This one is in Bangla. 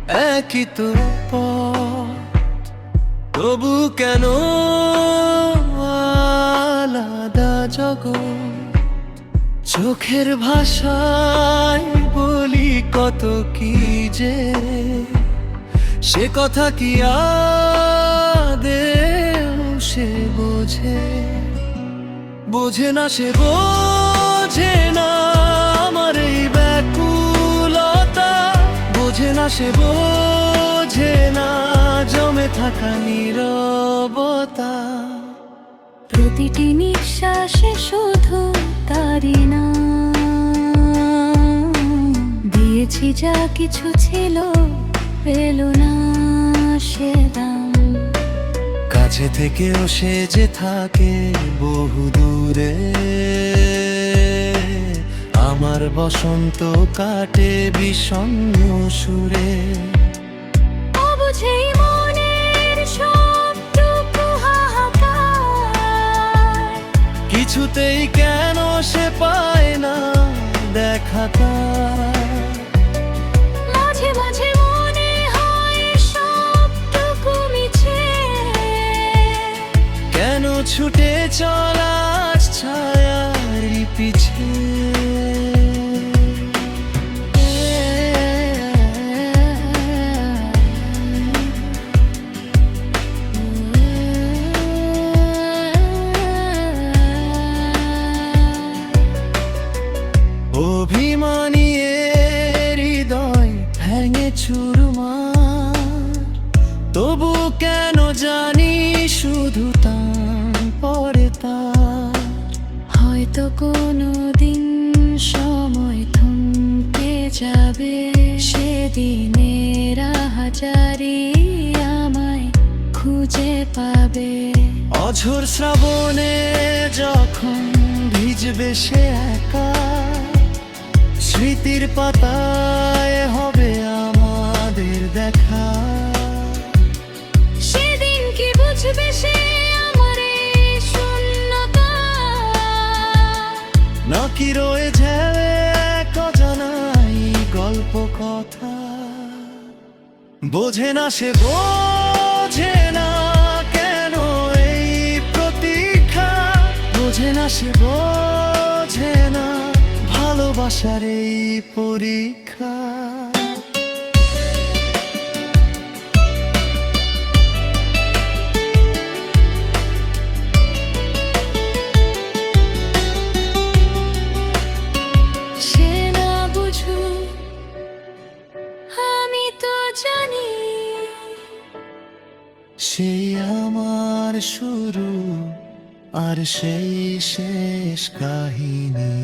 একই তো পথ, তবু কেন আলাদা জগৎ? চোখের ভাষায় বলি কত কি যে, সে কথা কি আদেও সে বোঝে? বোঝে না, সে বোঝে না আমার এই ব্যাকুলতা, বোঝে না, সে বোঝে না জমে থাকা নীরবতা। প্রতিটি নিঃশ্বাসে শুধু তারি না, দিয়েছি যা কিছু ছিল, পেল না সে দাম। কাছে থেকেও সে যে থাকে বহু দূরে, আমার বসন্ত কাটে বিষণ্ণ সুরে। অবুঝেই মনের সবটুকু হাহাকার, কিছুতেই কেন সে পায় না দেখা তার। মাঝে মাঝে মনে হয় সবটুকু মিছে, কেন ছুটে চলা ছায়ার পিছে। অভিমানী হৃদয় ভেঙে চুরমার, তবু কেন জানি শুধু তার পরে তার। হয়তো কোনোদিন সময় থমকে যাবে, সেদিনের হাজারি আমায় খুঁজে পাবে। অঝোর শ্রাবণে যখন ভিজবে সে একা, স্মৃতির পাতায় হবে আমাদের দেখা। সেদিন কি বুঝবে সে আমার এই শূন্যতা, নাকি রয়ে যাবে এক অজানাই গল্প কথা। বোঝে না, সে বোঝে না কেন এই প্রতীক্ষা, বোঝে না, সে বোঝে না ভালোবাসার এই পরীক্ষা। সে না বুঝুক আমি তো জানি, সেই আমার শুরু আর সেই শেষ কাহিনী।